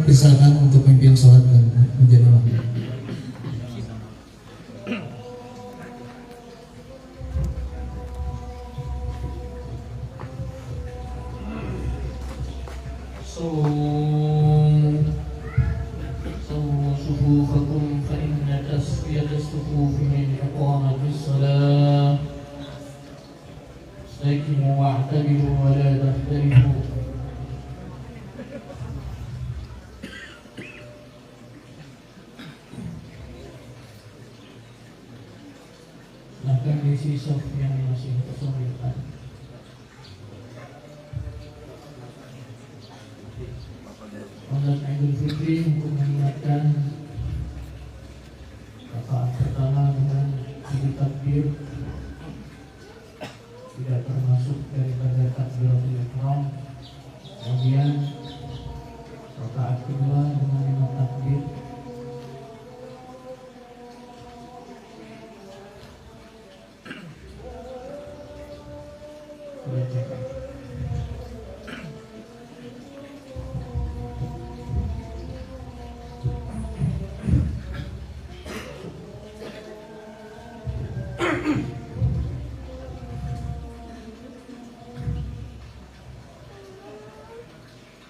dipersilakan untuk memimpin sholat dan menjadi imam. صفوفكم فإن تسوية الصفوف من إقامة الصلاة استيقظوا واعتبروا ولا تختلفوا. Silahkan diisi soft yang masih kesulitan. Salat Idul Fitri untuk mengingatkan rakaat pertama dengan sujud takbir tidak termasuk daripada takbiratul ihram. Kemudian rakaat kedua dengan 5 takbir.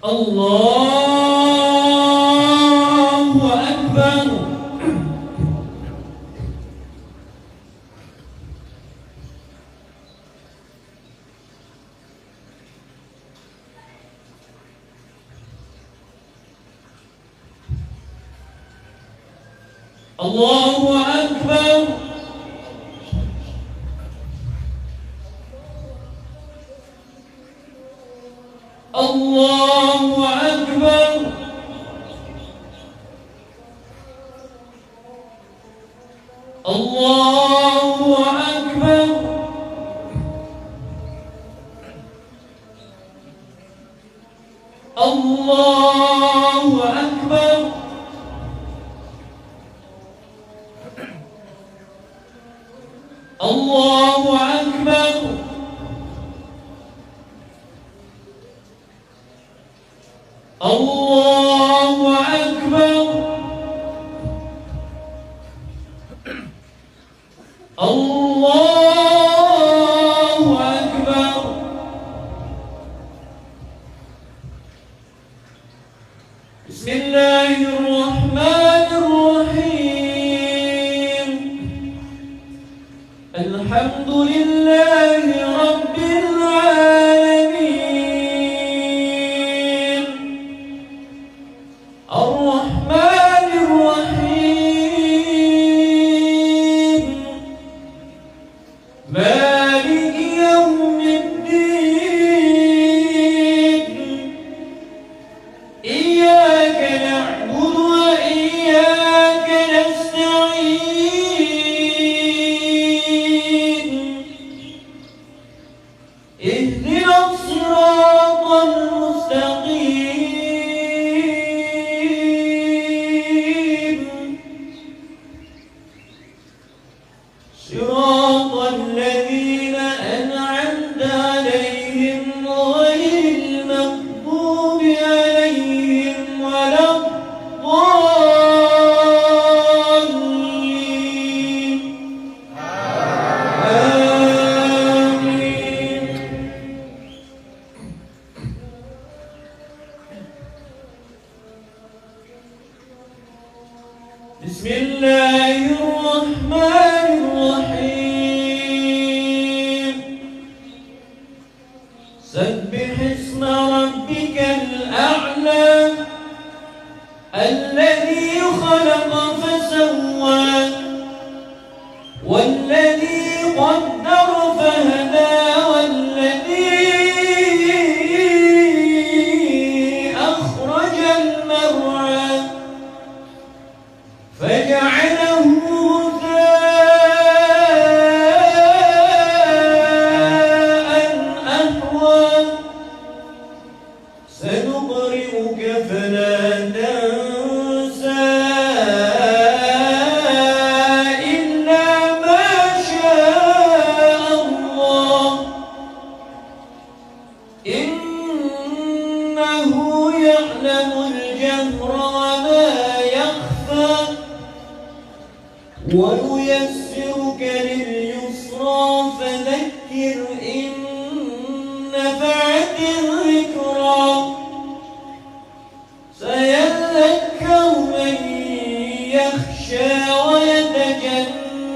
Allahu Akbar. Allahu Akbar. Allahu Akbar. Allahu Akbar. Allahu Akbar. Allahu Akbar. Allahu Akbar. Allahu Akbar. Bismillahirrahmanirrahim. Alhamdulillahi Rabbil alamin. Ar-Rahmanir Rahim. Maliki yawmiddin. Iyyaka na'budu wa iyyaka nasta'in. Ihdinas siratal mustaqim. Siratal ladzina an'amta 'alaihim ghairil maghdubi 'alaihim waladdallin. Amin. Bismillahirrahmanirrahim. Sabbih isma rabbikal a'la. Alladhi khalaqa fasawwa. Walladhi qaddara fahada. Walladhi akhrajal mar'a. فجعله غثاء أحوى. سنقرئك فلا تنسى إلا ما شاء الله. إنه يعلم الجهر ونيسرك لليسرى فذكر إن نفعت الذكرى سيذكر من يخشى ويتجنبها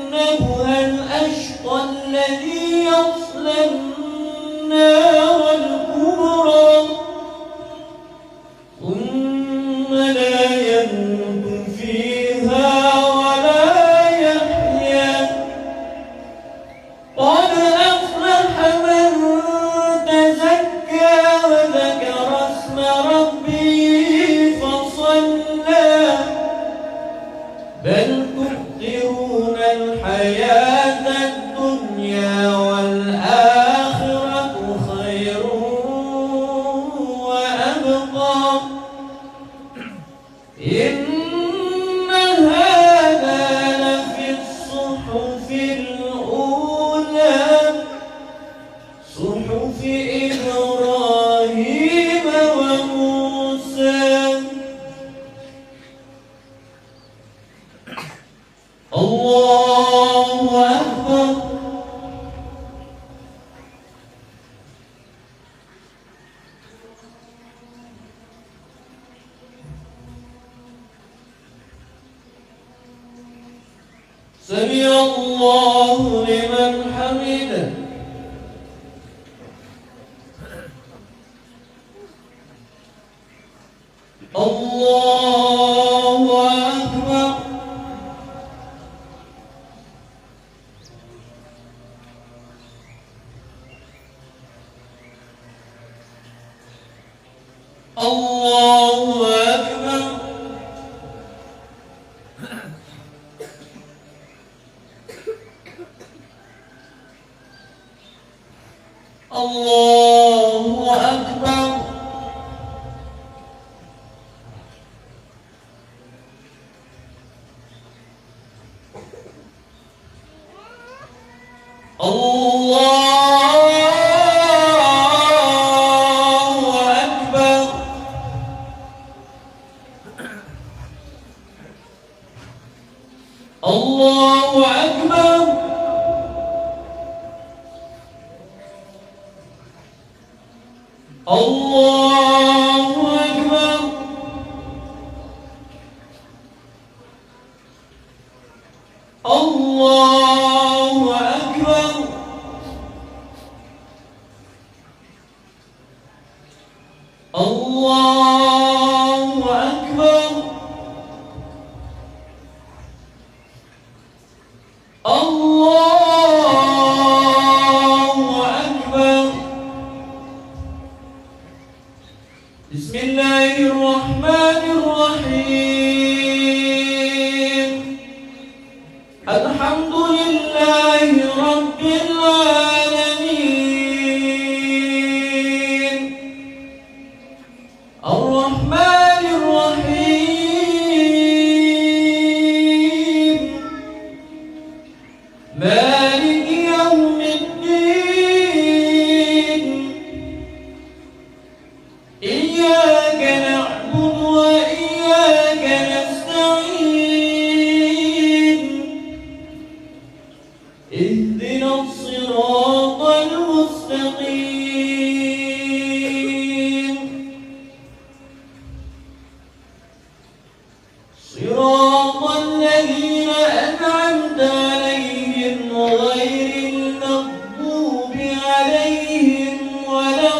الأشقى الذي يصلى النار الكبرى ثم لا يموت فيها ولا يحيا قد أفلح من تزكى وذكر اسم ربه فصلى بل تؤثرون الحياة الدنيا والآخرة خير وأبقى إن هذا لفي الصحف الأولى صحف إبراهيم وموسى الله أكبر سمع الله لمن حمده الله أكبر الله أكبر الله أكبر الله أكبر الله أكبر الله أكبر الله أكبر الله أكبر بسم الله الرحمن الرحيم الحمد لله رب العالمين الرحمن الرحيم مالك يوم الدين إياك نعبد وإياك نستعين اهدنا الصراط المستقيم صراط الذين أنعمت عليهم غير المغضوب عليهم ولا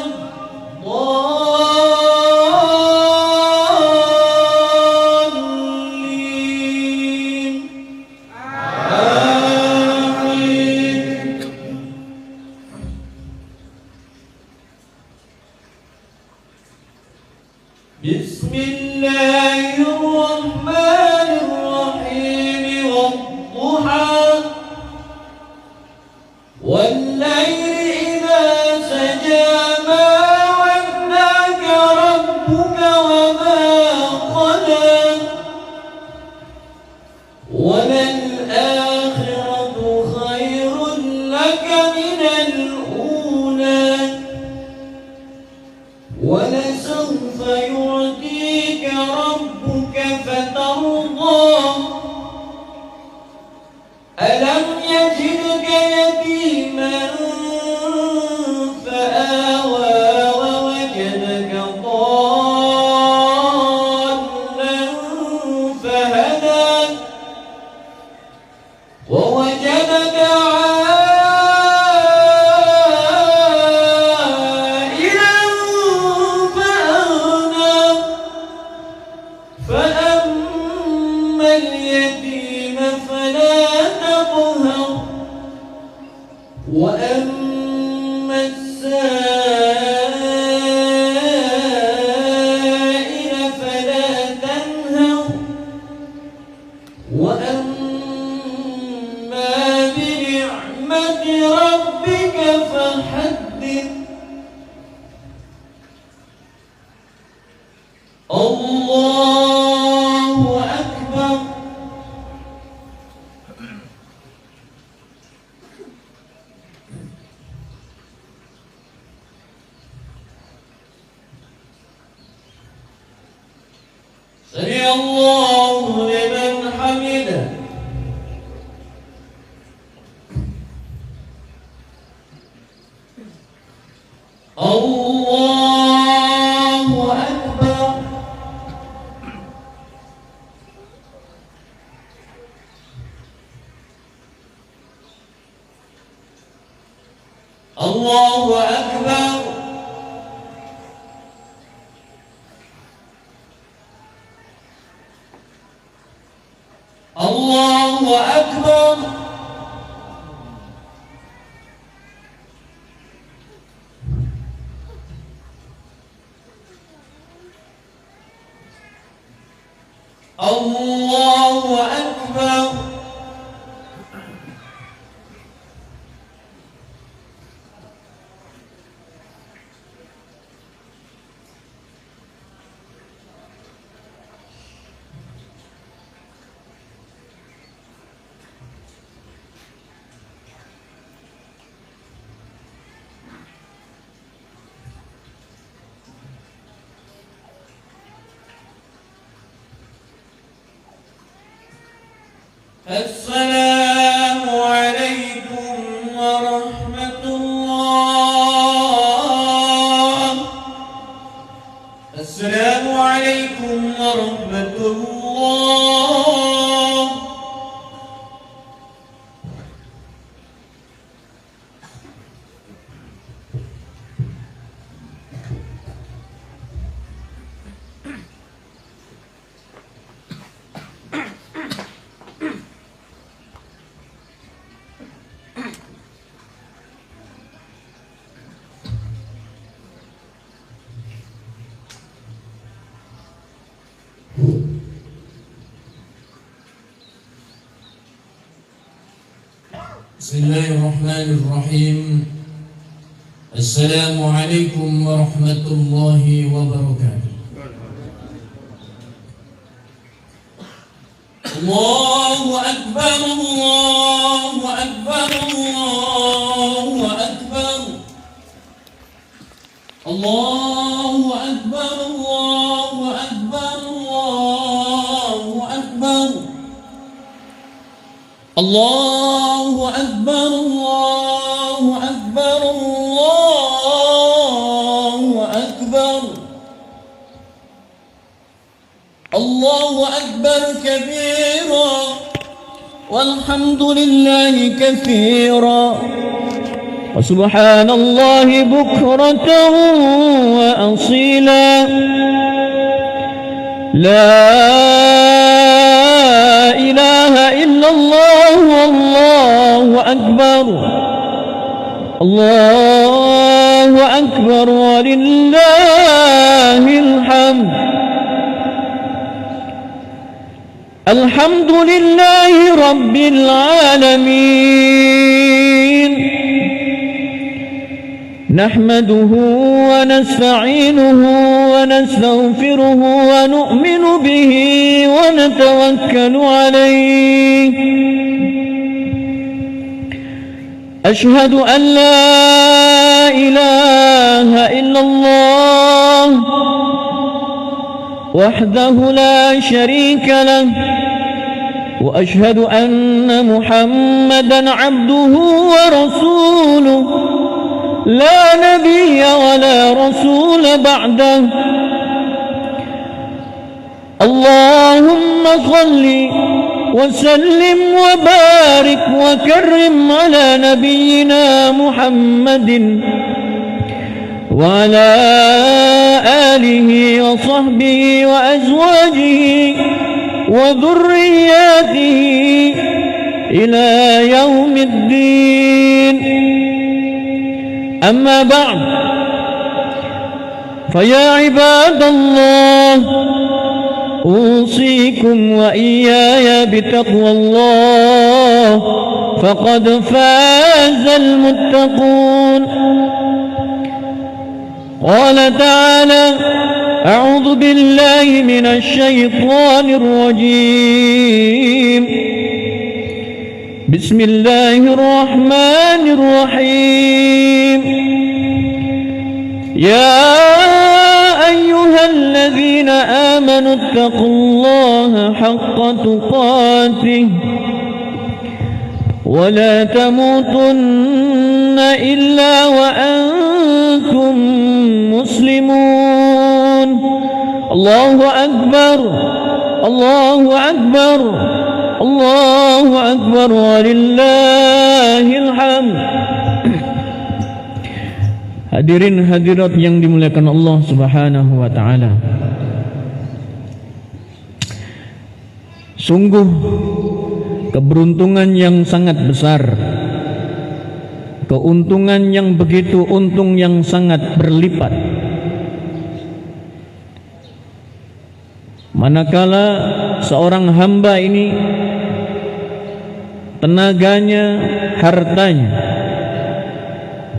الضالين آمين بسم الله الرحمن الرحيم والضحى والليل إذا سجى ما ودعك ربك وما قلى وللآخرة خير لك من الأولى ولسوف يعطيك ربك فترضى فأما اليتيم فلا تقهر وأما السائل فلا تنهر وأما بنعمة ربك فحدث الله أكبر. سمع الله لمن حمده. الله أكبر. الله أكبر. الله أكبر. الله أكبر. السلام عليكم ورحمة الله. السلام عليكم ورحمة الله. بسم الله الرحمن الرحيم. السلام عليكم ورحمة الله وبركاته. الله أكبر. الله أكبر. الله أكبر. الله أكبر. الله أكبر. الله أكبر. الله أكبر. الله أكبر. الله أكبر. الله أكبر كبيرا والحمد لله كثيرا وسبحان الله بكرة وأصيلا. لا إله إلا الله والله أكبر. الله أكبر ولله الحمد. الحمد لله رب العالمين. نحمده ونستعينه ونستغفره ونؤمن به ونتوكل عليه. أشهد أن لا إله إلا الله وحده لا شريك له وأشهد أن محمدًا عبده ورسوله لا نبي ولا رسول بعده. اللهم صل وسلم وبارك وكرم على نبينا محمد وعلى آله وصحبه وأزواجه وذرياته إلى يوم الدين. أما بعد، فيا عباد الله، أوصيكم وإياي بتقوى الله، فقد فاز المتقون. قال تعالى: أعوذ بالله من الشيطان الرجيم، بسم الله الرحمن الرحيم. يا أيها الذين آمنوا اتقوا الله حق تقاته ولا تموتن إلا وأنتم مسلمون. الله أكبر، الله أكبر، الله أكبر، ولله الحمد. Hadirin hadirat yang dimuliakan Allah Subhanahu wa taala. Sungguh keberuntungan yang sangat besar, keuntungan yang begitu untung yang sangat berlipat, manakala seorang hamba ini tenaganya, hartanya,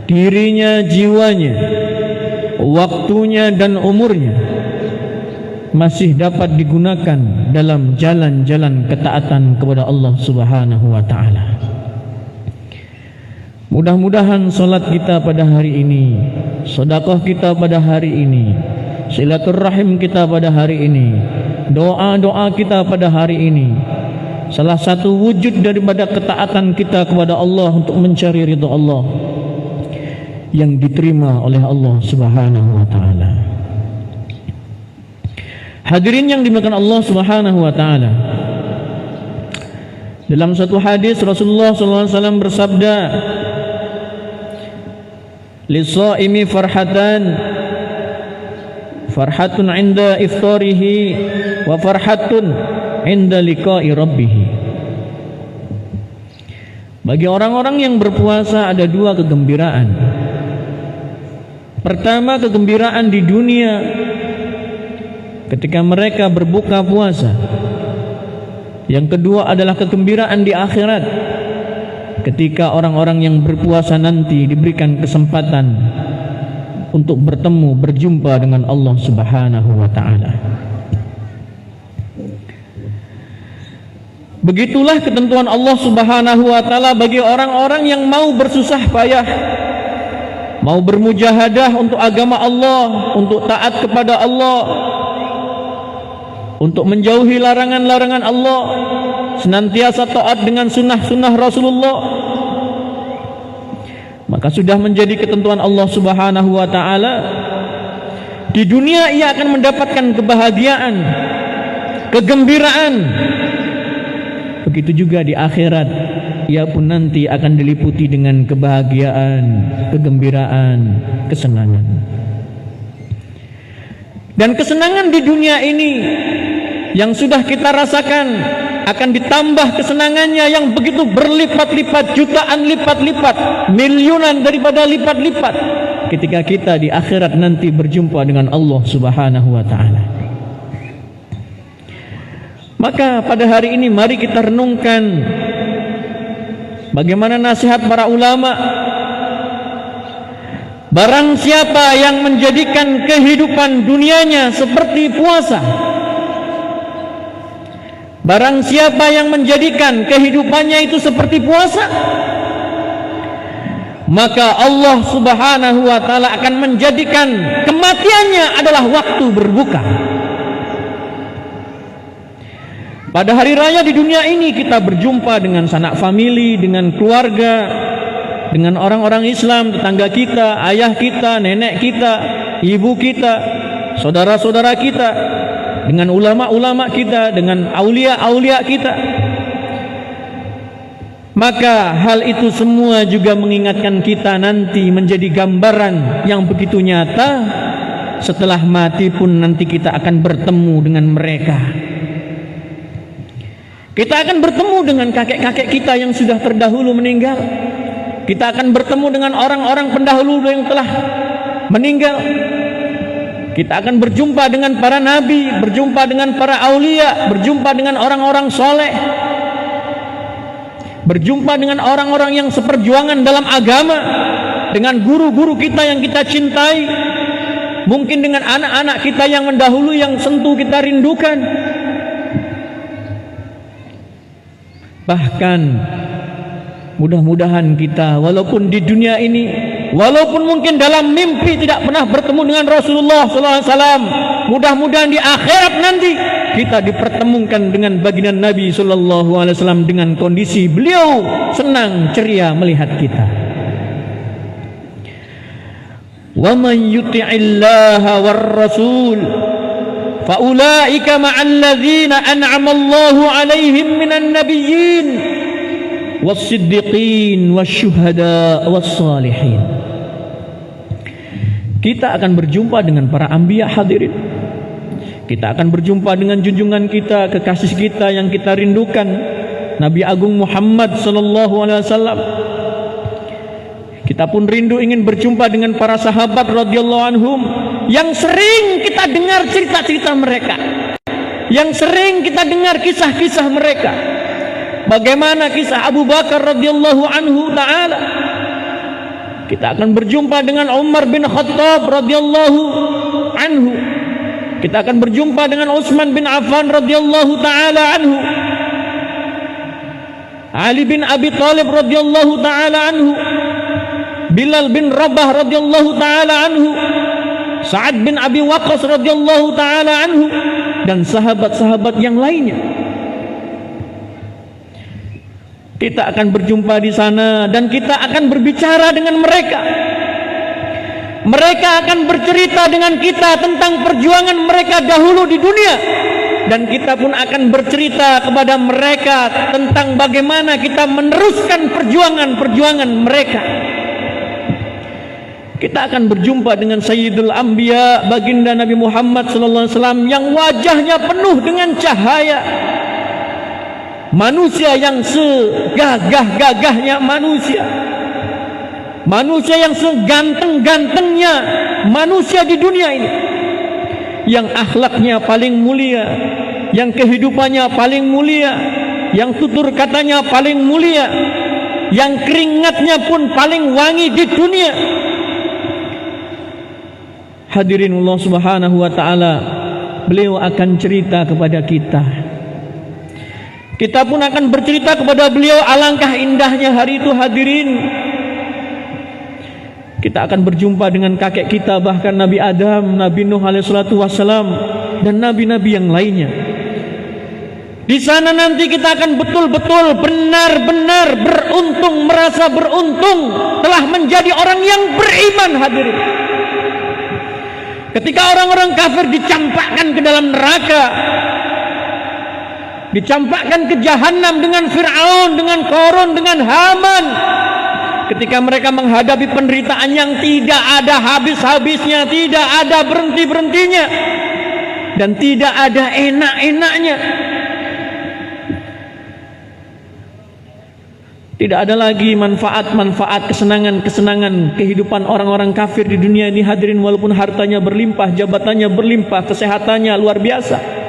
dirinya, jiwanya, waktunya dan umurnya masih dapat digunakan dalam jalan-jalan ketaatan kepada Allah Subhanahu wa taala. Mudah-mudahan salat kita pada hari ini, sedekah kita pada hari ini, silaturahim kita pada hari ini, doa-doa kita pada hari ini, salah satu wujud daripada ketaatan kita kepada Allah untuk mencari ridha Allah yang diterima oleh Allah Subhanahu wa taala. Hadirin yang dimuliakan Allah Subhanahu wa taala, dalam satu hadis Rasulullah sallallahu alaihi wasallam bersabda, "Lis-shaimi farhatun 'inda iftarihi wa farhatun 'inda liqa'i rabbih." Bagi orang-orang yang berpuasa ada dua kegembiraan. Pertama, kegembiraan di dunia ketika mereka berbuka puasa. Yang kedua adalah kegembiraan di akhirat ketika orang-orang yang berpuasa nanti diberikan kesempatan untuk bertemu, berjumpa dengan Allah Subhanahu wa taala. Begitulah ketentuan Allah Subhanahu wa taala bagi orang-orang yang mau bersusah payah, mau bermujahadah untuk agama Allah, untuk taat kepada Allah, untuk menjauhi larangan-larangan Allah, senantiasa taat dengan sunnah-sunnah Rasulullah. Maka sudah menjadi ketentuan Allah Subhanahu wa taala, di dunia ia akan mendapatkan kebahagiaan, kegembiraan. Begitu juga di akhirat, ia pun nanti akan diliputi dengan kebahagiaan, kegembiraan, kesenangan. Dan kesenangan di dunia ini yang sudah kita rasakan akan ditambah kesenangannya yang begitu berlipat-lipat, jutaan lipat-lipat, miliunan daripada lipat-lipat ketika kita di akhirat nanti berjumpa dengan Allah Subhanahu wa taala. Maka pada hari ini mari kita renungkan bagaimana nasihat para ulama. Barang siapa yang menjadikan kehidupan dunianya seperti puasa, barang siapa yang menjadikan kehidupannya itu seperti puasa, maka Allah Subhanahu wa taala akan menjadikan kematiannya adalah waktu berbuka. Pada hari raya di dunia ini kita berjumpa dengan sanak famili, dengan keluarga, dengan orang-orang Islam, tetangga kita, ayah kita, nenek kita, ibu kita, saudara-saudara kita, dengan ulama-ulama kita, dengan aulia-aulia kita. Maka hal itu semua juga mengingatkan kita nanti menjadi gambaran yang begitu nyata. Setelah mati pun nanti kita akan bertemu dengan mereka. Kita akan bertemu dengan kakek-kakek kita yang sudah terdahulu meninggal. Kita akan bertemu dengan orang-orang pendahulu yang telah meninggal. Kita akan berjumpa dengan para nabi, berjumpa dengan para aulia, berjumpa dengan orang-orang soleh, berjumpa dengan orang-orang yang seperjuangan dalam agama, dengan guru-guru kita yang kita cintai, mungkin dengan anak-anak kita yang mendahului yang sentuh kita rindukan. Bahkan mudah-mudahan kita walaupun di dunia ini, walaupun mungkin dalam mimpi tidak pernah bertemu dengan Rasulullah SAW, mudah-mudahan di akhirat nanti kita dipertemukan dengan baginda Nabi SAW dengan kondisi beliau senang ceria melihat kita. Wa man yuti'illaha war rasul fa ulaika ma'al ladzina an'ama Allahu 'alaihim minan nabiyyin was-siddiqin wasyuhada was-salihin. Kita akan berjumpa dengan para anbiya hadirin. Kita akan berjumpa dengan junjungan kita, kekasih kita yang kita rindukan, Nabi Agung Muhammad sallallahu alaihi wasallam. Kita pun rindu ingin berjumpa dengan para sahabat radhiyallahu anhum yang sering kita dengar cerita-cerita mereka, yang sering kita dengar kisah-kisah mereka. Bagaimana kisah Abu Bakar radhiyallahu anhu taala. Kita akan berjumpa dengan Umar bin Khattab radhiyallahu anhu. Kita akan berjumpa dengan Utsman bin Affan radhiyallahu taala anhu. Ali bin Abi Thalib radhiyallahu taala anhu. Bilal bin Rabah radhiyallahu taala anhu. Sa'ad bin Abi Waqqas radhiyallahu taala anhu dan sahabat-sahabat yang lainnya. Kita akan berjumpa di sana dan kita akan berbicara dengan mereka. Mereka akan bercerita dengan kita tentang perjuangan mereka dahulu di dunia, dan kita pun akan bercerita kepada mereka tentang bagaimana kita meneruskan perjuangan-perjuangan mereka. Kita akan berjumpa dengan Sayyidul Anbiya, baginda Nabi Muhammad SAW yang wajahnya penuh dengan cahaya. Manusia yang segagah-gagahnya manusia, manusia yang seganteng-gantengnya manusia di dunia ini, yang akhlaknya paling mulia, yang kehidupannya paling mulia, yang tutur katanya paling mulia, yang keringatnya pun paling wangi di dunia. Hadirin Allah Subhanahu wa taala, beliau akan cerita kepada kita. Kita pun akan bercerita kepada beliau, alangkah indahnya hari itu hadirin. Kita akan berjumpa dengan kakek kita, bahkan Nabi Adam, Nabi Nuh alaihissalatu wassalam, dan nabi-nabi yang lainnya. Di sana nanti kita akan betul-betul benar-benar beruntung, merasa beruntung telah menjadi orang yang beriman hadirin. Ketika orang-orang kafir dicampakkan ke dalam neraka, dicampakkan ke jahanam dengan Fir'aun, dengan Qarun, dengan Haman. Ketika mereka menghadapi penderitaan yang tidak ada habis-habisnya, tidak ada berhenti-berhentinya, dan tidak ada enak-enaknya. Tidak ada lagi manfaat-manfaat, kesenangan-kesenangan kehidupan orang-orang kafir di dunia ini hadirin, walaupun hartanya berlimpah, jabatannya berlimpah, kesehatannya luar biasa.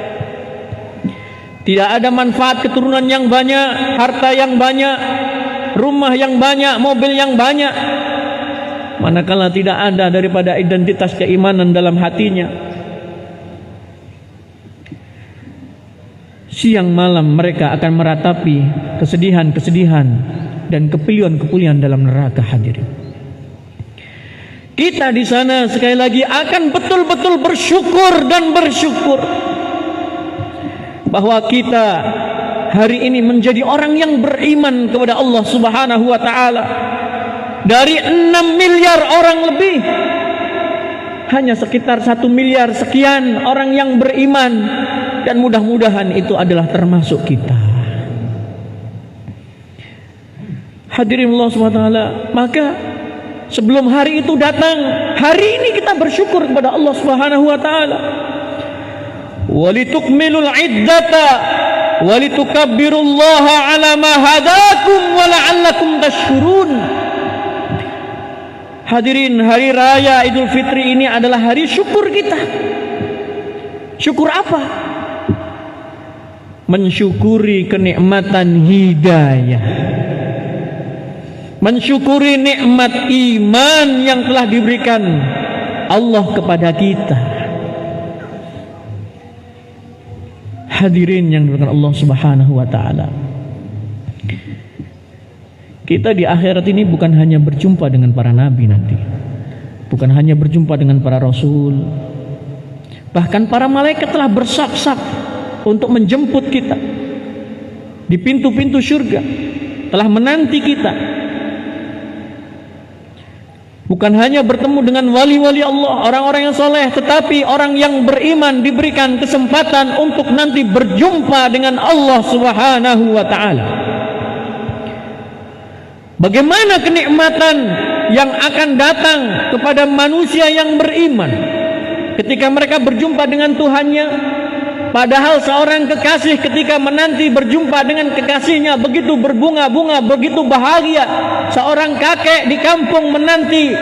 Tidak ada manfaat keturunan yang banyak, harta yang banyak, rumah yang banyak, mobil yang banyak, manakala tidak ada daripada identitas keimanan dalam hatinya. Siang malam mereka akan meratapi kesedihan-kesedihan dan kepulian-kepulian dalam neraka hadirin. Kita di sana sekali lagi akan betul-betul bersyukur dan bersyukur bahwa kita hari ini menjadi orang yang beriman kepada Allah Subhanahu wa taala. Dari 6 miliar orang lebih, hanya sekitar 1 miliar sekian orang yang beriman, dan mudah-mudahan itu adalah termasuk kita. Hadirin Allah SWT, maka sebelum hari itu datang, hari ini kita bersyukur kepada Allah Subhanahu wa taala. Walitukmilul iddata walitukabbirullaha ala ma hadakum wa la'allakum tashkurun. Hadirin, hari raya Idul Fitri ini adalah hari syukur kita. Syukur apa? Mensyukuri kenikmatan hidayah, mensyukuri nikmat iman yang telah diberikan Allah kepada kita. Hadirin yang dimuliakan Allah Subhanahu wa taala, kita di akhirat ini bukan hanya berjumpa dengan para nabi nanti, bukan hanya berjumpa dengan para rasul, bahkan para malaikat telah bersak-sak untuk menjemput kita di pintu-pintu surga, telah menanti kita. Bukan hanya bertemu dengan wali-wali Allah, orang-orang yang soleh, tetapi orang yang beriman diberikan kesempatan untuk nanti berjumpa dengan Allah Subhanahu wa ta'ala. Bagaimana kenikmatan yang akan datang kepada manusia yang beriman ketika mereka berjumpa dengan Tuhannya. Padahal seorang kekasih ketika menanti berjumpa dengan kekasihnya begitu berbunga-bunga, begitu bahagia. Seorang kakek di kampung menanti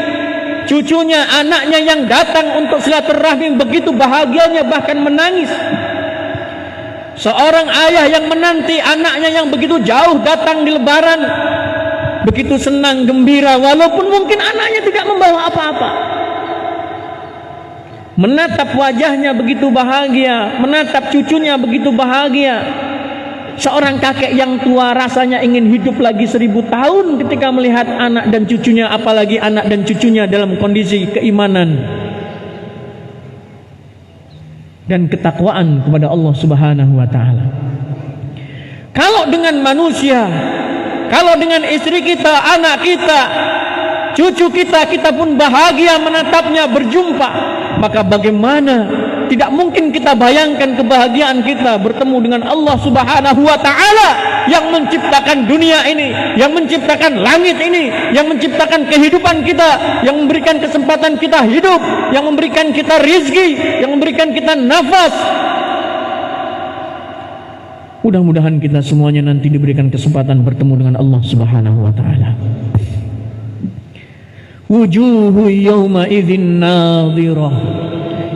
cucunya, anaknya yang datang untuk silaturahmi, begitu bahagianya, bahkan menangis. Seorang ayah yang menanti anaknya yang begitu jauh datang di lebaran, begitu senang, gembira, walaupun mungkin anaknya tidak membawa apa-apa. Menatap wajahnya begitu bahagia, menatap cucunya begitu bahagia. Seorang kakek yang tua rasanya ingin hidup lagi 1000 tahun ketika melihat anak dan cucunya, apalagi anak dan cucunya dalam kondisi keimanan dan ketakwaan kepada Allah Subhanahu wa ta'ala. Kalau dengan manusia, kalau dengan istri kita, anak kita, cucu kita, kita pun bahagia menatapnya, berjumpa, maka bagaimana tidak mungkin kita bayangkan kebahagiaan kita bertemu dengan Allah Subhanahu wa ta'ala yang menciptakan dunia ini, yang menciptakan langit ini, yang menciptakan kehidupan kita, yang memberikan kesempatan kita hidup, yang memberikan kita rizki, yang memberikan kita nafas. Mudah-mudahan kita semuanya nanti diberikan kesempatan bertemu dengan Allah Subhanahu wa ta'ala. Wujuhu yawma idzin nadhirah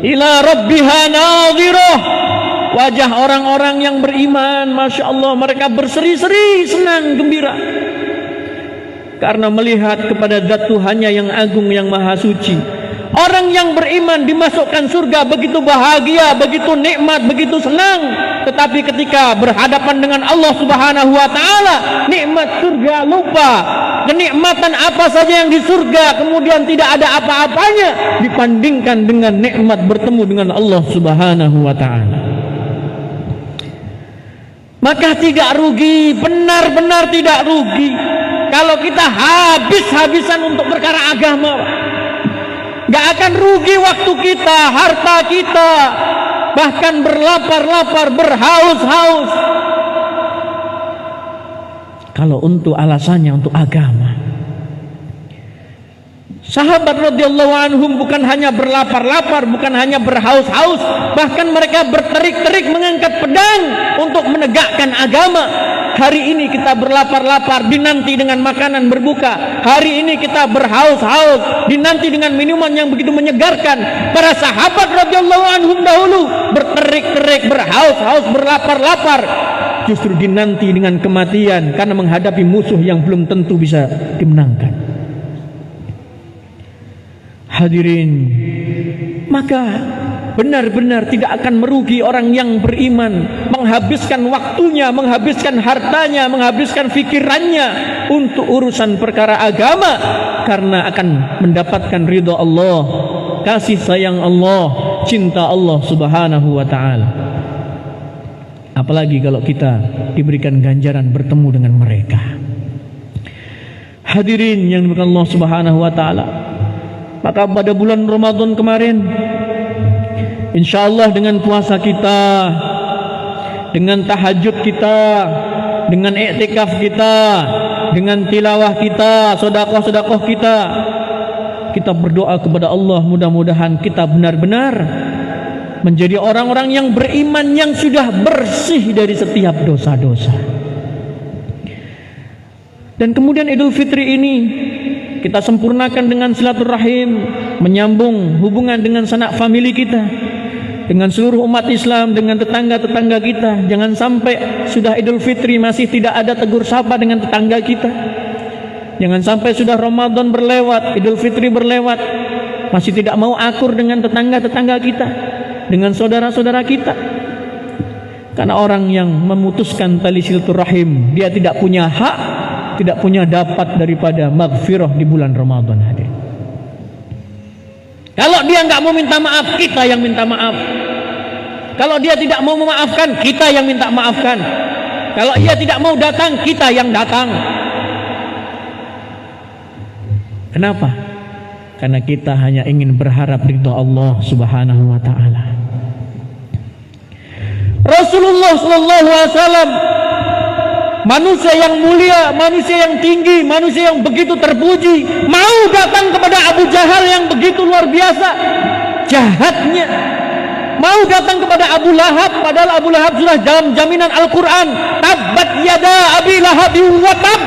ila rabbiha nadhirah. Wajah orang-orang yang beriman, Masya Allah, mereka berseri-seri, senang, gembira, karena melihat kepada zat Tuhannya yang agung, yang maha suci. Orang yang beriman dimasukkan surga begitu bahagia, begitu nikmat, begitu senang. Tetapi ketika berhadapan dengan Allah Subhanahu wa ta'ala, nikmat surga lupa. Kenikmatan apa saja yang di surga kemudian tidak ada apa-apanya dibandingkan dengan nikmat bertemu dengan Allah Subhanahu wa ta'ala. Maka tidak rugi, benar-benar tidak rugi kalau kita habis-habisan untuk perkara agama. Gak akan rugi waktu kita, harta kita, bahkan berlapar-lapar, berhaus-haus, kalau untuk alasannya untuk agama. Sahabat radhiyallahu anhum bukan hanya berlapar-lapar, bukan hanya berhaus-haus, bahkan mereka berterik-terik mengangkat pedang untuk menegakkan agama. Hari ini kita berlapar-lapar, dinanti dengan makanan berbuka. Hari ini kita berhaus-haus, dinanti dengan minuman yang begitu menyegarkan. Para sahabat radhiyallahu anhum dahulu berterik-terik, berhaus-haus, berlapar-lapar, justru dinanti dengan kematian karena menghadapi musuh yang belum tentu bisa dimenangkan. Hadirin, maka benar-benar tidak akan merugi orang yang beriman menghabiskan waktunya, menghabiskan hartanya, menghabiskan fikirannya untuk urusan perkara agama, karena akan mendapatkan ridha Allah, kasih sayang Allah, cinta Allah Subhanahu wa ta'ala. Apalagi kalau kita diberikan ganjaran bertemu dengan mereka. Hadirin yang dimuliakan Allah Subhanahu wa ta'ala, maka pada bulan Ramadan kemarin, insyaallah dengan puasa kita, dengan tahajud kita, dengan iktikaf kita, dengan tilawah kita, sedekah-sedekah kita. Kita berdoa kepada Allah, mudah-mudahan kita benar-benar menjadi orang-orang yang beriman, yang sudah bersih dari setiap dosa-dosa. Dan kemudian Idul Fitri ini kita sempurnakan dengan silaturahim, menyambung hubungan dengan sanak famili kita, dengan seluruh umat Islam, dengan tetangga-tetangga kita. Jangan sampai sudah Idul Fitri masih tidak ada tegur sapa dengan tetangga kita. Jangan sampai sudah Ramadan berlewat, Idul Fitri berlewat, masih tidak mau akur dengan tetangga-tetangga kita, dengan saudara-saudara kita. Karena orang yang memutuskan tali silaturahim, dia tidak punya hak, tidak punya dapat daripada maghfirah di bulan Ramadan hadir. Kalau dia nggak mau minta maaf, kita yang minta maaf. Kalau dia tidak mau memaafkan, kita yang minta maafkan. Kalau ia tidak mau datang, kita yang datang. Kenapa? Karena kita hanya ingin berharap ridha Allah Subhanahu wa taala. Rasulullah sallallahu alaihi wasallam, manusia yang mulia, manusia yang tinggi, manusia yang begitu terpuji, mau datang kepada Abu Jahal yang begitu luar biasa jahatnya, mau datang kepada Abu Lahab, padahal Abu Lahab sudah dalam jaminan Al-Quran, tabbat yada Abi Lahab wa tab.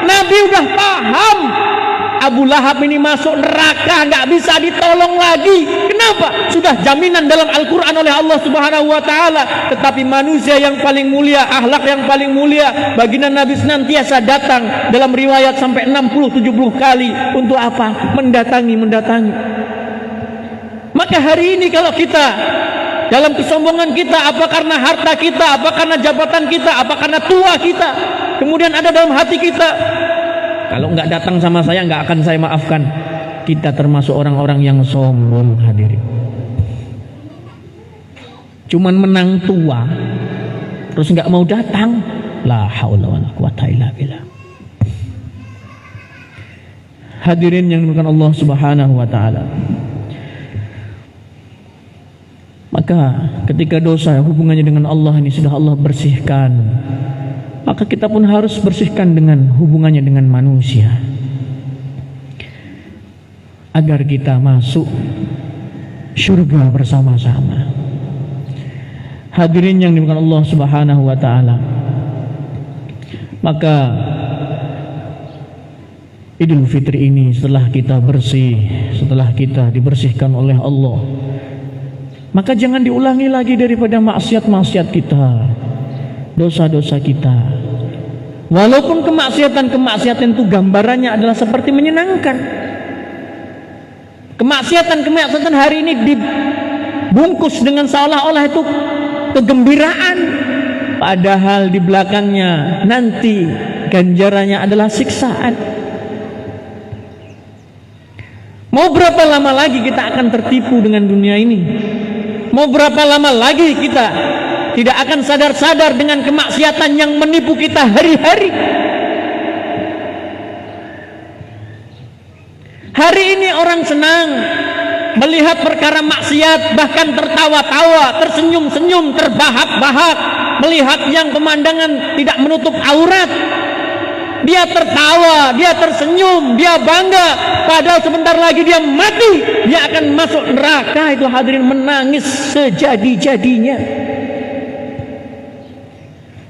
Nabi udah paham Abu Lahab ini masuk neraka, nggak bisa ditolong lagi. Kenapa? Sudah jaminan dalam Al-Quran oleh Allah Subhanahu wa taala. Tetapi manusia yang paling mulia, akhlak yang paling mulia, baginda Nabi senantiasa datang, dalam riwayat sampai 60-70 kali. Untuk apa? Mendatangi. Maka hari ini kalau kita dalam kesombongan kita, apa karena harta kita, apa karena jabatan kita, apa karena tua kita, kemudian ada dalam hati kita, kalau nggak datang sama saya, nggak akan saya maafkan. Kita termasuk orang-orang yang sombong hadirin. Cuman menang tua, terus nggak mau datang. La haula wala quwata illa billah. Hadirin yang dimuliakan Allah Subhanahu wa taala. Maka ketika dosa hubungannya dengan Allah ini sudah Allah bersihkan, maka kita pun harus bersihkan dengan hubungannya dengan manusia, agar kita masuk surga bersama-sama. Hadirin yang dimuliakan Allah Subhanahu wa taala. Maka Idul Fitri ini setelah kita bersih, setelah kita dibersihkan oleh Allah, maka jangan diulangi lagi daripada maksiat-maksiat kita, dosa-dosa kita. Walaupun kemaksiatan itu gambarannya adalah seperti menyenangkan. Kemaksiatan hari ini dibungkus dengan seolah-olah itu kegembiraan, padahal di belakangnya nanti ganjarannya adalah siksaan. Mau berapa lama lagi kita akan tertipu dengan dunia ini? Mau berapa lama lagi kita tidak akan sadar-sadar dengan kemaksiatan yang menipu kita hari-hari? Hari ini orang senang melihat perkara maksiat, bahkan tertawa-tawa, tersenyum-senyum, terbahak-bahak melihat yang pemandangan tidak menutup aurat. Dia tertawa, dia tersenyum, dia bangga, padahal sebentar lagi dia mati, dia akan masuk neraka. Itu hadirin, menangis sejadi-jadinya.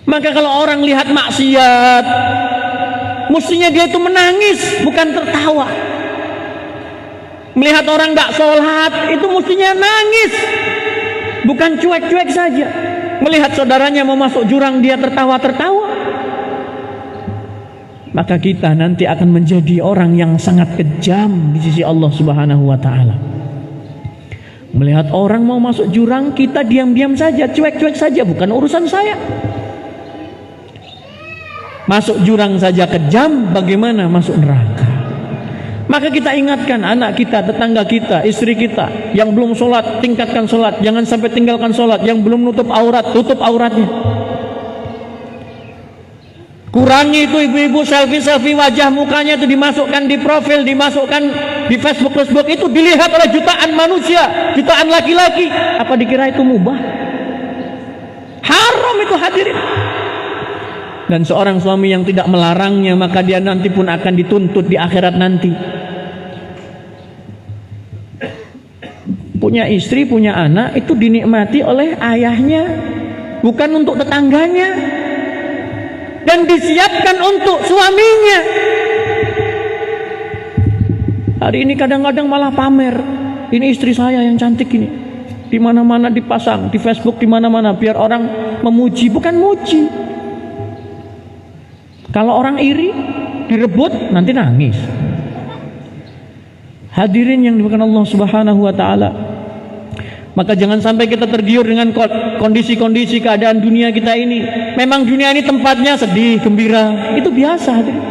Maka kalau orang lihat maksiat, mestinya dia itu menangis, bukan tertawa. Melihat orang gak sholat, itu mestinya nangis, bukan cuek-cuek saja. Melihat saudaranya mau masuk jurang, dia tertawa-tertawa. Maka kita nanti akan menjadi orang yang sangat kejam di sisi Allah Subhanahu wa taala. Melihat orang mau masuk jurang, kita diam-diam saja, cuek-cuek saja, bukan urusan saya. Masuk jurang saja kejam, bagaimana masuk neraka? Maka kita ingatkan anak kita, tetangga kita, istri kita yang belum sholat, tingkatkan sholat. Jangan sampai tinggalkan sholat. Yang belum nutup aurat, tutup auratnya. Kurangi itu ibu-ibu selfie wajah mukanya itu dimasukkan di profil, dimasukkan di Facebook itu dilihat oleh jutaan manusia, jutaan laki-laki. Apa dikira itu mubah? Haram itu hadirin. Dan seorang suami yang tidak melarangnya, maka dia nanti pun akan dituntut di akhirat nanti. Punya istri, punya anak, itu dinikmati oleh ayahnya, bukan untuk tetangganya. Dan disiapkan untuk suaminya. Hari ini kadang-kadang malah pamer. Ini istri saya yang cantik ini. Di mana-mana dipasang, di Facebook, di mana-mana, biar orang memuji, bukan muji. Kalau orang iri, direbut, nanti nangis. Hadirin yang dimuliakan Allah Subhanahu wa taala. Maka jangan sampai kita tergiur dengan kondisi-kondisi keadaan dunia kita ini. Memang dunia ini tempatnya sedih, gembira, itu biasa, hadirin.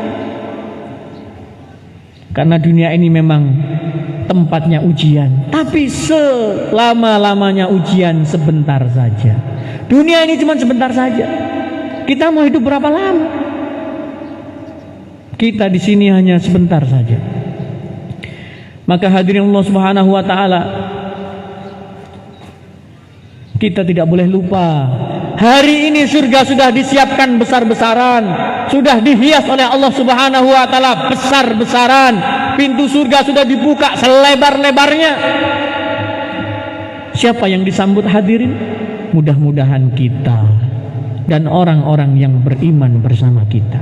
Karena dunia ini memang tempatnya ujian. Tapi selama-lamanya ujian sebentar saja. Dunia ini cuma sebentar saja. Kita mau hidup berapa lama? Kita di sini hanya sebentar saja. Maka hadirin Allah Subhanahu wa taala, kita tidak boleh lupa, hari ini surga sudah disiapkan besar-besaran, sudah dihias oleh Allah Subhanahu wa taala besar-besaran. Pintu surga sudah dibuka selebar-lebarnya. Siapa yang disambut, hadirin? Mudah-mudahan kita dan orang-orang yang beriman bersama kita.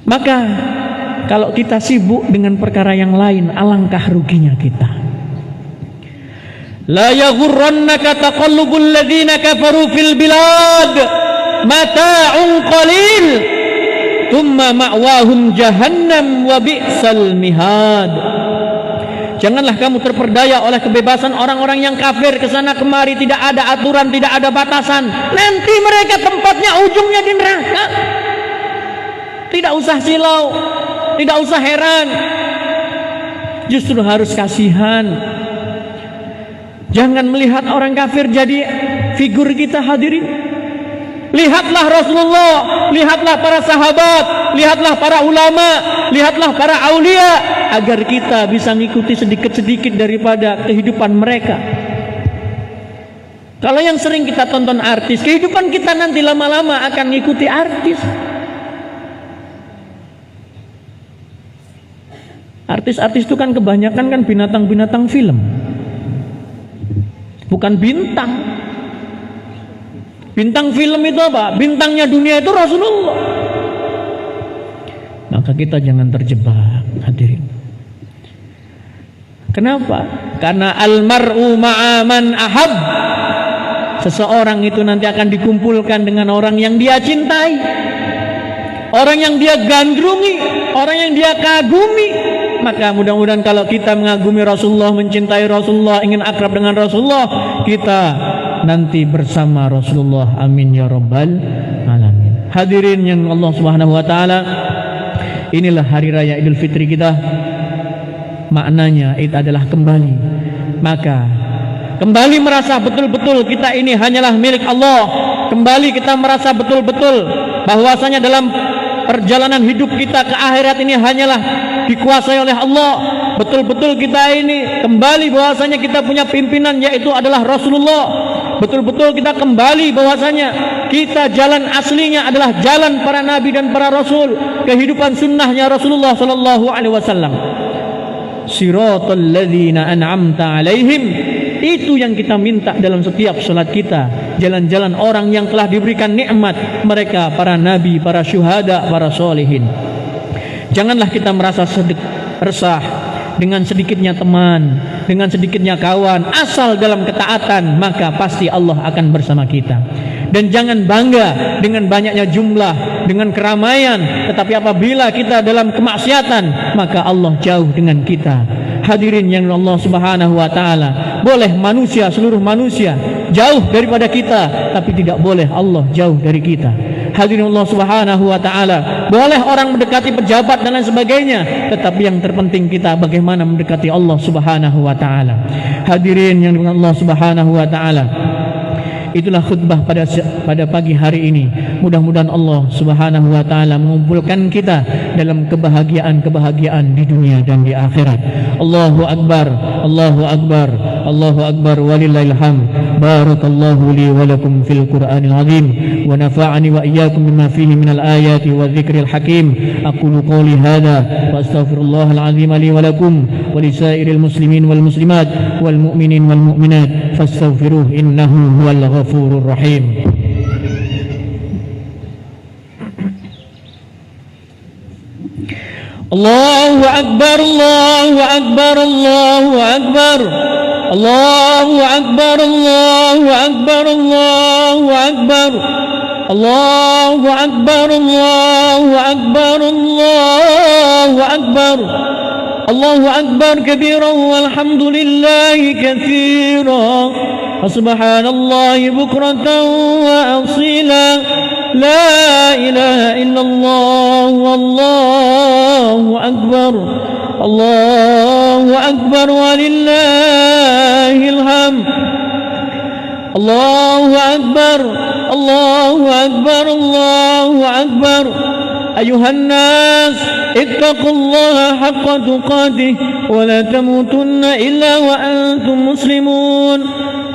Maka kalau kita sibuk dengan perkara yang lain, alangkah ruginya kita. La yaghurrannaka taqallubul ladzina kafaru fil bilad mata'un qalil thumma ma'wahum jahannam wa bi'sal mihad. Janganlah kamu terperdaya oleh kebebasan orang-orang yang kafir, ke sana kemari, tidak ada aturan, tidak ada batasan. Nanti mereka tempatnya ujungnya di neraka. Tidak usah silau, tidak usah heran. Justru harus kasihan. Jangan melihat orang kafir jadi figur kita, hadirin. Lihatlah Rasulullah, lihatlah para sahabat, lihatlah para ulama, lihatlah para aulia, agar kita bisa mengikuti sedikit-sedikit daripada kehidupan mereka. Kalau yang sering kita tonton artis, kehidupan kita nanti lama-lama akan mengikuti artis. Artis-artis itu kan kebanyakan kan binatang-binatang film, bukan bintang. Bintang film itu apa? Bintangnya dunia itu Rasulullah. Maka kita jangan terjebak, hadirin. Kenapa? Karena almar'u ma'aman ahab. Seseorang itu nanti akan dikumpulkan dengan orang yang dia cintai, orang yang dia gandrungi, orang yang dia kagumi. Maka mudah-mudahan kalau kita mengagumi Rasulullah, mencintai Rasulullah, ingin akrab dengan Rasulullah, kita nanti bersama Rasulullah. Amin ya rabbal alamin. Hadirin yang Allah Subhanahu wa taala, inilah hari raya Idul Fitri kita. Maknanya itu adalah kembali. Maka kembali merasa betul-betul kita ini hanyalah milik Allah. Kembali kita merasa betul-betul bahwasanya dalam perjalanan hidup kita ke akhirat ini hanyalah dikuasai oleh Allah. Betul-betul kita ini kembali bahwasanya kita punya pimpinan, yaitu adalah Rasulullah. Betul-betul kita kembali bahwasanya kita jalan aslinya adalah jalan para nabi dan para rasul, kehidupan sunnahnya Rasulullah sallallahu alaihi wasallam. Siratal ladzina an'amta alaihim, itu yang kita minta dalam setiap salat kita. Jalan-jalan orang yang telah diberikan nikmat, mereka para nabi, para syuhada, para solihin. Janganlah kita merasa resah dengan sedikitnya teman, dengan sedikitnya kawan. Asal dalam ketaatan, maka pasti Allah akan bersama kita. Dan jangan bangga dengan banyaknya jumlah, dengan keramaian, tetapi apabila kita dalam kemaksiatan, maka Allah jauh dengan kita. Hadirin yang Allah Subhanahu wa taala, boleh manusia, seluruh manusia jauh daripada kita, tapi tidak boleh Allah jauh dari kita. Hadirin Allah Subhanahu wa taala, boleh orang mendekati pejabat dan lain sebagainya, tetapi yang terpenting kita bagaimana mendekati Allah Subhanahu wa taala. Hadirin yang dimuliakan Allah Subhanahu wa taala, itulah khutbah pada pagi hari ini. Mudah-mudahan Allah Subhanahu wa taala mengumpulkan kita dalam kebahagiaan-kebahagiaan di dunia dan di akhirat. Allahu akbar, Allahu akbar, Allahu akbar, walillahil hamd. Barakallahu li wa lakum fil Qur'anil azim wa nafa'ani wa iyyakum bima fihi minal ayati wa dzikril hakim. Aqulu qawli hadza wa astaghfirullahal azim li wa lakum wa lisairil muslimin wal muslimat wal mu'minin wal mu'minat fastaghfiruhu innahu huwal ghafurur rahim. Allahu akbar, Allahu akbar, Allahu akbar, Allahu akbar, Allahu akbar, Allahu akbar, Allahu akbar, Allahu akbar, Allahu akbar, Allahu akbar kabiran walhamdulillahi katsiran wa subhanallahi bukratan wa asila. La ilaha illallah wallahu akbar, Allahu akbar walillahil hamd. Allahu akbar, Allahu akbar, Allahu akbar. Ayuhan nas ittaqullaha haqqa tuqatih wa la tamutunna illa wa antum muslimun.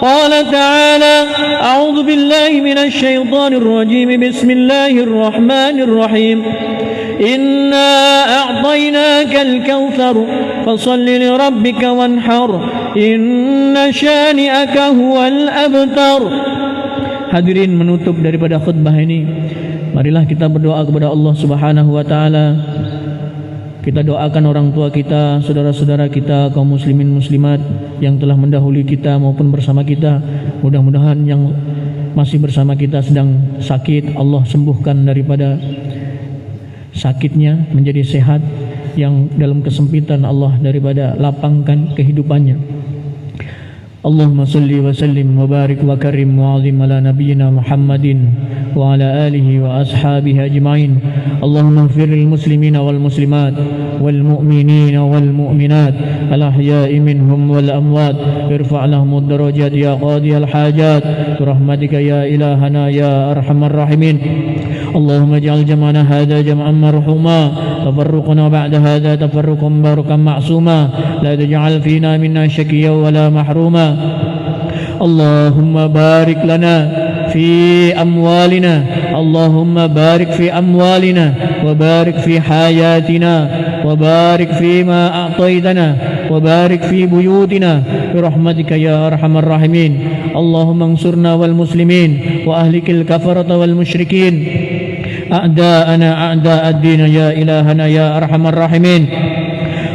قال تعالى أعوذ بالله من الشيطان الرجيم بسم الله الرحمن الرحيم إنا أعطيناك الكوثر فصل لربك وانحر إن شانئك هو الأبتر. Hadirin, menutup daripada khutbah ini, marilah kita berdoa kepada Allah Subhanahu wa taala. Kita doakan orang tua kita, saudara-saudara kita, kaum muslimin muslimat yang telah mendahului kita maupun bersama kita. Mudah-mudahan yang masih bersama kita sedang sakit, Allah sembuhkan daripada sakitnya menjadi sehat. Yang dalam kesempitan, Allah daripada lapangkan kehidupannya. Allahumma salli wa sallim wa barik wa karim wa azim ala nabiyyina Muhammadin wa ala alihi wa ashabihi ajma'in. Allahumma ighfir lil muslimina wal muslimat wal mu'minina wal mu'minat al ahya'i minhum wal amwat irfa' lahum ad-darajat ya qadiyal hajat bi rahmatika ya ilahana ya arhamar rahimin. Allahumma ij'al jam'ana hadha jam'an marhuma tafarruqna ba'da hadha tafarruqan barakan ma'suma la taj'al fina minna shakiyyan wala mahruma. Allahumma barik lana fi amwalina, Allahumma barik fi amwalina wa barik fi hayatina wa barik fi ma a'taytana wa barik fi buyutina bi rahmatika ya arhamar rahimin. Allahumma ansurna wal muslimin wa ahlikil kafarata wal musyrikin a'da'ana a'da'ad din ya ilahana ya arhamar rahimin.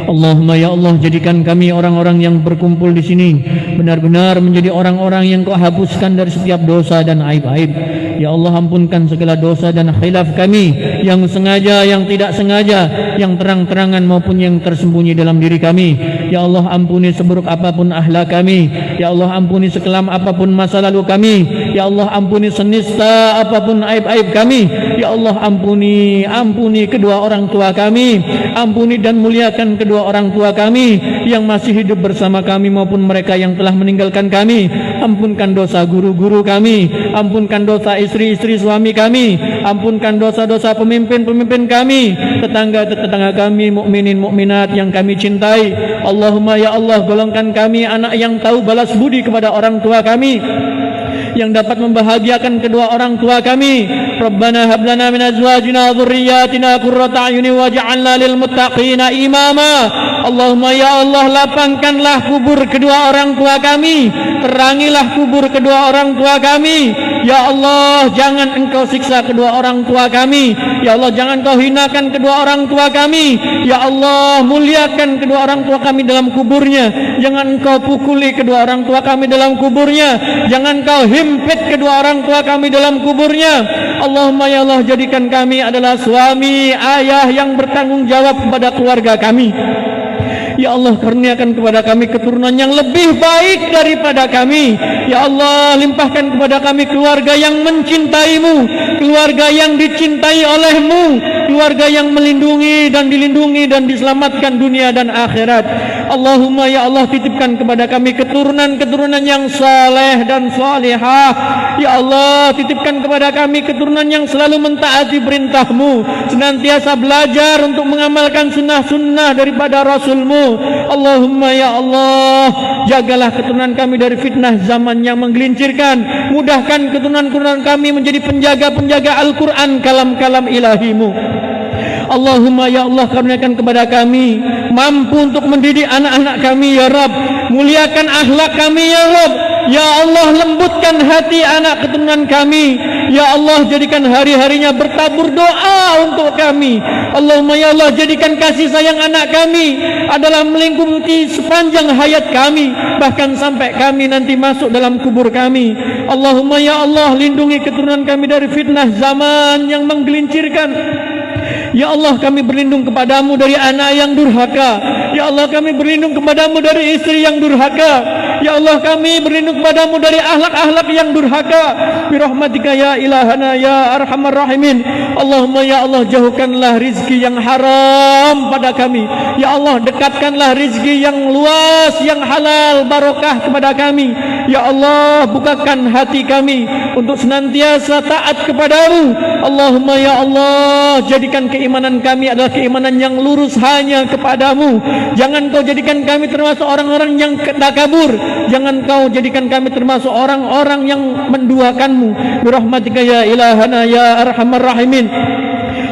Allahumma ya Allah, jadikan kami orang-orang yang berkumpul di sini benar-benar menjadi orang-orang yang Kau hapuskan dari setiap dosa dan aib-aib. Ya Allah, ampunkan segala dosa dan khilaf kami, yang sengaja, yang tidak sengaja, yang terang-terangan maupun yang tersembunyi dalam diri kami. Ya Allah, ampuni seburuk apapun akhlak kami. Ya Allah, ampuni sekelam apapun masa lalu kami. Ya Allah, ampuni senista apapun aib-aib kami. Ya Allah, ampuni kedua orang tua kami. Ampuni dan muliakan kedua orang tua kami yang masih hidup bersama kami maupun mereka yang telah meninggalkan kami. Ampunkan dosa guru-guru kami, ampunkan dosa istri-istri suami kami, ampunkan dosa-dosa pemimpin-pemimpin kami, tetangga-tetangga kami, mukminin mukminat yang kami cintai. Allahumma ya Allah, golongkan kami anak yang tahu balas budi kepada orang tua kami, yang dapat membahagiakan kedua orang tua kami. Rabbana hab lana min azwajina wa dhurriyyatina qurrata a'yunin waj'alna lil muttaqina imama. Allahumma ya Allah, lapangkanlah kubur kedua orang tua kami, terangilah kubur kedua orang tua kami. Ya Allah, jangan Engkau siksa kedua orang tua kami. Ya Allah, jangan Kau hinakan kedua orang tua kami. Ya Allah, muliakan kedua orang tua kami dalam kuburnya. Jangan Engkau pukuli kedua orang tua kami dalam kuburnya. Jangan Kau himpit kedua orang tua kami dalam kuburnya. Allahumma ya Allah, jadikan kami adalah suami, ayah yang bertanggung jawab kepada keluarga kami. Ya Allah, karuniakan kepada kami keturunan yang lebih baik daripada kami. Ya Allah, limpahkan kepada kami keluarga yang mencintai-Mu, keluarga yang dicintai oleh-Mu, keluarga yang melindungi dan dilindungi dan diselamatkan dunia dan akhirat. Allahumma ya Allah titipkan kepada kami keturunan-keturunan yang saleh dan salihah. Ya Allah titipkan kepada kami keturunan yang selalu mentaati perintah-Mu, senantiasa belajar untuk mengamalkan sunnah-sunnah daripada Rasul-Mu. Allahumma ya Allah jagalah keturunan kami dari fitnah zaman yang menggelincirkan. Mudahkan keturunan-keturunan kami menjadi penjaga-penjaga Al-Quran, kalam-kalam ilahi-Mu. Allahumma ya Allah karuniakan kepada kami mampu untuk mendidik anak-anak kami ya Rabb. Muliakan akhlak kami ya Rabb. Ya Allah lembutkan hati anak keturunan kami. Ya Allah jadikan hari-harinya bertabur doa untuk kami. Allahumma ya Allah jadikan kasih sayang anak kami adalah melingkupi sepanjang hayat kami, bahkan sampai kami nanti masuk dalam kubur kami. Allahumma ya Allah lindungi keturunan kami dari fitnah zaman yang menggelincirkan. Ya Allah kami berlindung kepadamu dari anak yang durhaka. Ya Allah kami berlindung kepadamu dari istri yang durhaka. Ya Allah kami berlindung kepadamu dari akhlak-akhlak yang durhaka. Birahmatika ya ilahana ya arhamar rahimin. Allahumma ya Allah jauhkanlah rizki yang haram pada kami. Ya Allah dekatkanlah rizki yang luas, yang halal, barokah kepada kami. Ya Allah bukakan hati kami untuk senantiasa taat kepadamu. Allahumma ya Allah jadikan keimanan kami adalah keimanan yang lurus hanya kepadamu. Jangan kau jadikan kami termasuk orang-orang yang takabur. Jangan kau jadikan kami termasuk orang-orang yang menduakanmu. Birahmatika ya ilahana ya arhamar rahimin.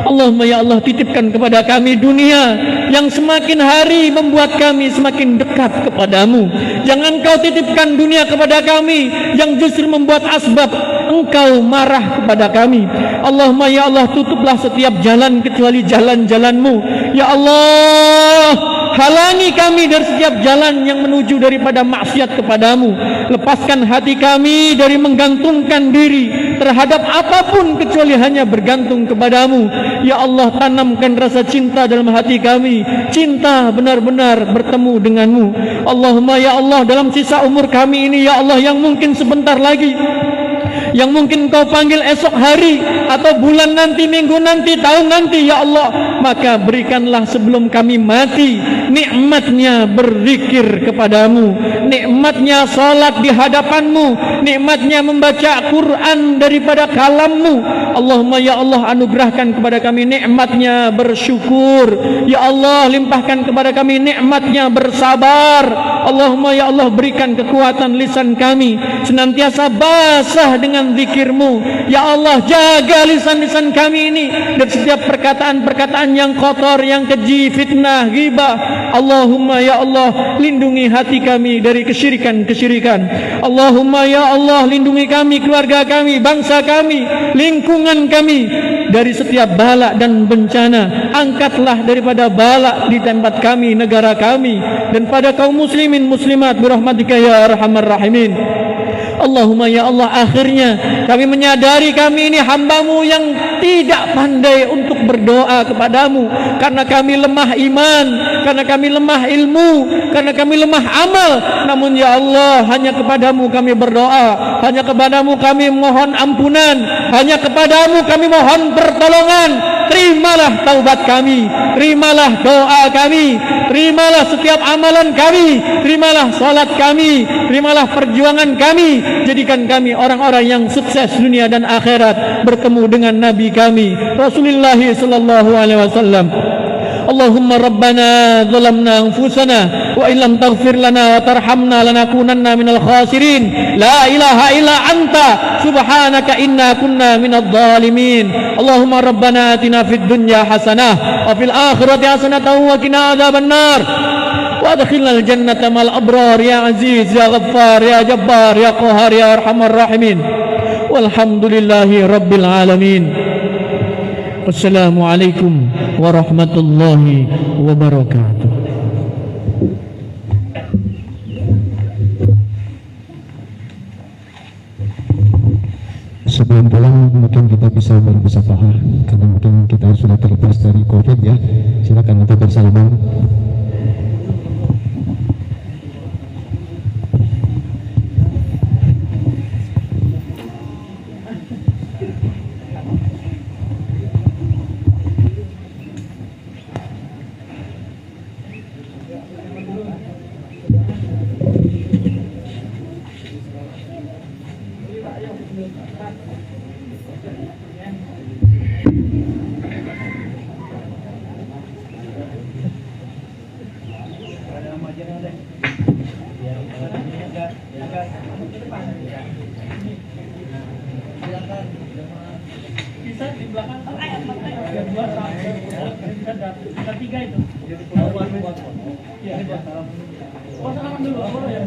Allahumma ya Allah titipkan kepada kami dunia yang semakin hari membuat kami semakin dekat kepadamu. Jangan kau titipkan dunia kepada kami yang justru membuat asbab engkau marah kepada kami. Allahumma ya Allah tutuplah setiap jalan kecuali jalan-jalanmu. Ya Allah halangi kami dari setiap jalan yang menuju daripada maksiat kepadamu. Lepaskan hati kami dari menggantungkan diri terhadap apapun kecuali hanya bergantung kepadamu. Ya Allah tanamkan rasa cinta dalam hati kami, cinta benar-benar bertemu denganmu. Allahumma ya Allah dalam sisa umur kami ini ya Allah yang mungkin sebentar lagi, yang mungkin kau panggil esok hari atau bulan nanti, minggu nanti, tahun nanti ya Allah, maka berikanlah sebelum kami mati nikmatnya berzikir kepadamu, nikmatnya salat di hadapanmu, nikmatnya membaca Quran daripada kalammu. Allahumma ya Allah anugerahkan kepada kami nikmatnya bersyukur. Ya Allah limpahkan kepada kami nikmatnya bersabar. Allahumma ya Allah berikan kekuatan lisan kami senantiasa basah dengan zikirmu. Ya Allah jaga lisan-lisan kami ini dari setiap perkataan-perkataan yang kotor, yang keji, fitnah, ghibah. Allahumma ya Allah lindungi hati kami dari kesyirikan-kesyirikan. Allahumma ya Allah lindungi kami, keluarga kami, bangsa kami, lingkungan kami dari setiap bala dan bencana. Angkatlah daripada bala di tempat kami, negara kami, dan pada kaum muslimin muslimat birahmatika ya arhamar rahimin. Allahumma ya Allah akhirnya kami menyadari kami ini hamba-Mu yang tidak pandai untuk berdoa kepadamu, karena kami lemah iman, karena kami lemah ilmu, karena kami lemah amal. Namun ya Allah hanya kepadamu kami berdoa, hanya kepadamu kami mohon ampunan, hanya kepadamu kami mohon pertolongan. Terimalah taubat kami, terimalah doa kami, terimalah setiap amalan kami, terimalah salat kami, terimalah perjuangan kami. Jadikan kami orang-orang yang sukses dunia dan akhirat bertemu dengan Nabi kami Rasulullah sallallahu alaihi wasallam. Allahumma rabbana zalamna anfusana wa illam taghfir lana wa tarhamna lanakunanna minal khasirin. La ilaha illa anta subhanaka inna kunna minadh dhalimin. Allahumma rabbana atina fid dunya hasanah wa fil akhirati hasanah wa qina adzabannar. وادخلنا الجنة مع الأبرار يا عزيز يا غفار يا جبار يا قهار يا أرحم الراحمين والحمد لله رب العالمين. والسلام عليكم ورحمة الله وبركاته. Sebelum pulang mungkin kita bisa bermusafahah karena mungkin kita sudah terlepas dari COVID ya. Silakan untuk bersalaman. Bisa di belakang ayat biar dua ada tiga itu. Iya. Oh, salaman dulu. Oh ya.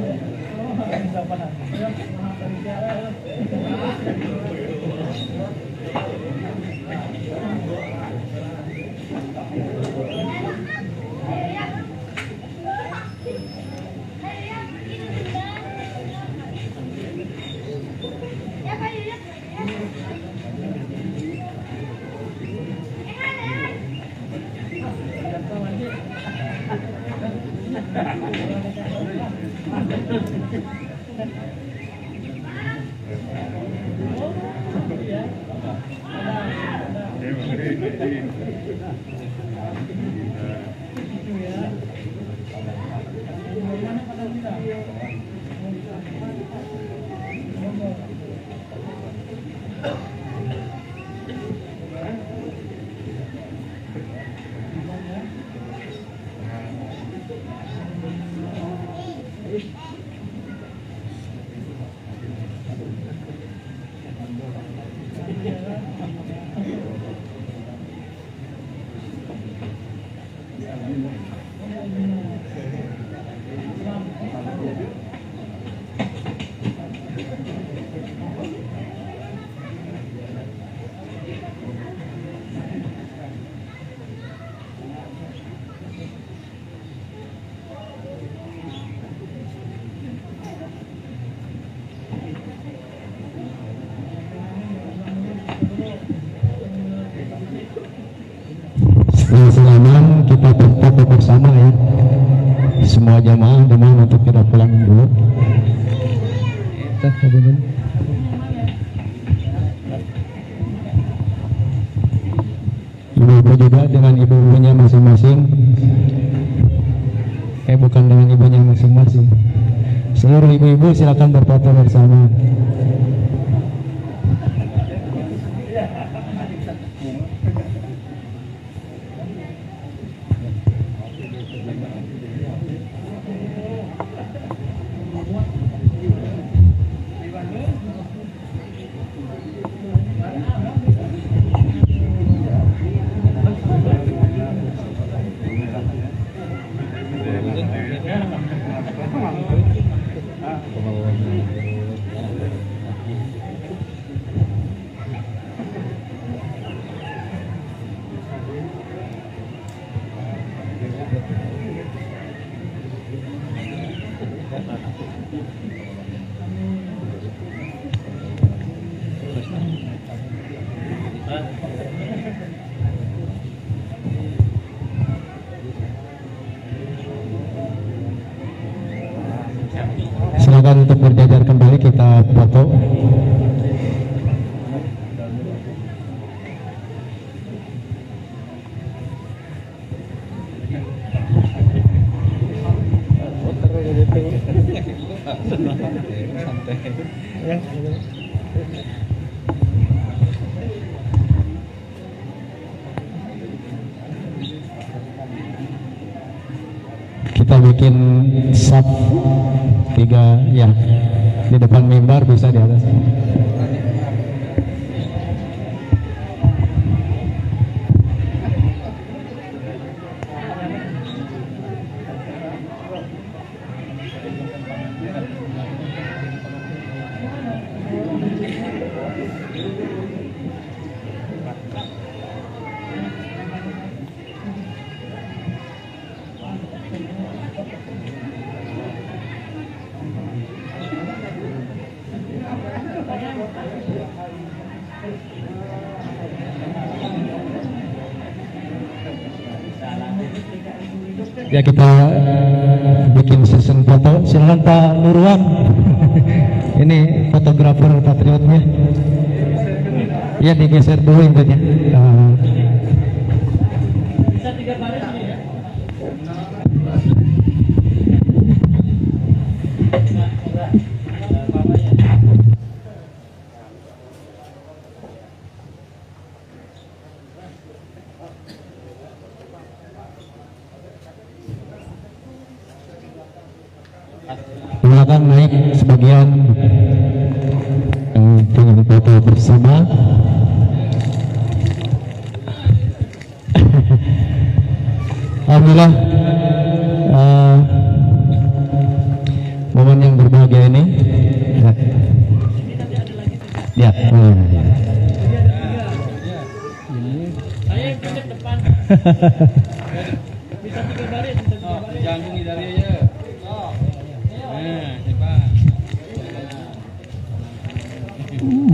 Selamat kita berfoto bersama ya. Semua jamaah dimohon untuk kita pulang dulu. Ibu-ibu juga dengan ibu-ibunya masing-masing. Bukan dengan ibunya masing-masing. Seluruh ibu-ibu silakan berfoto bersama. Silakan untuk berjajar kembali, kita foto. Kita bikin sub 3 ya, di depan mimbar, bisa di atas. Ya, kita bikin session foto. Silakan Pak Nurwan. Ini fotografer patriotnya. Ya, digeser dulu intinya. Bisa 3 baris ini ya. Silakan naik sebagian dengan foto bersama. Alhamdulillah momen yang berbahagia ini ya. Saya yang pindah depan. Bisa 3 baris, bisa 3 baris. Jangan dari aja.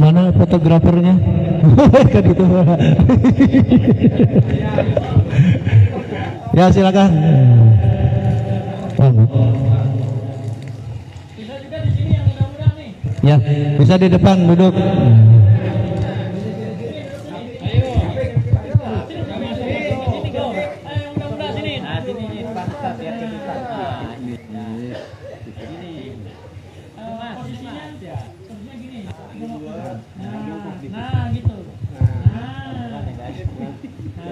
Mana fotografernya? Kan itu. Ya silakan. Bisa juga di sini yang mudah-mudah nih. Ya, bisa di depan duduk. Ayo. Sini go. Ayo yang mudah-mudah sini. Nah, sini pantat ya kita. Sini. Posisinya gini. Nah, gitu. Nah,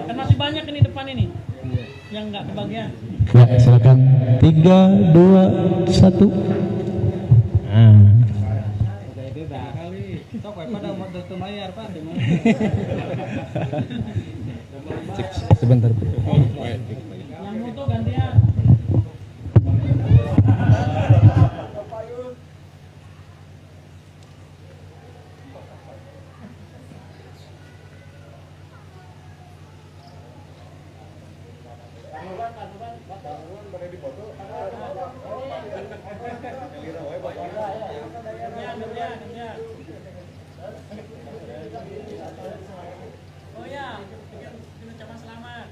kan masih banyak ini depan ini. Yang enggak kebagian. Ya, silakan. 3, 2, 1. Sebentar. Yang foto gantian. Oh ya, kita ucapan selamat.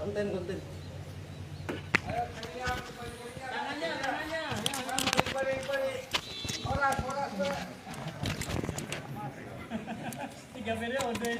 Konten. Tangannya. Tiga periode.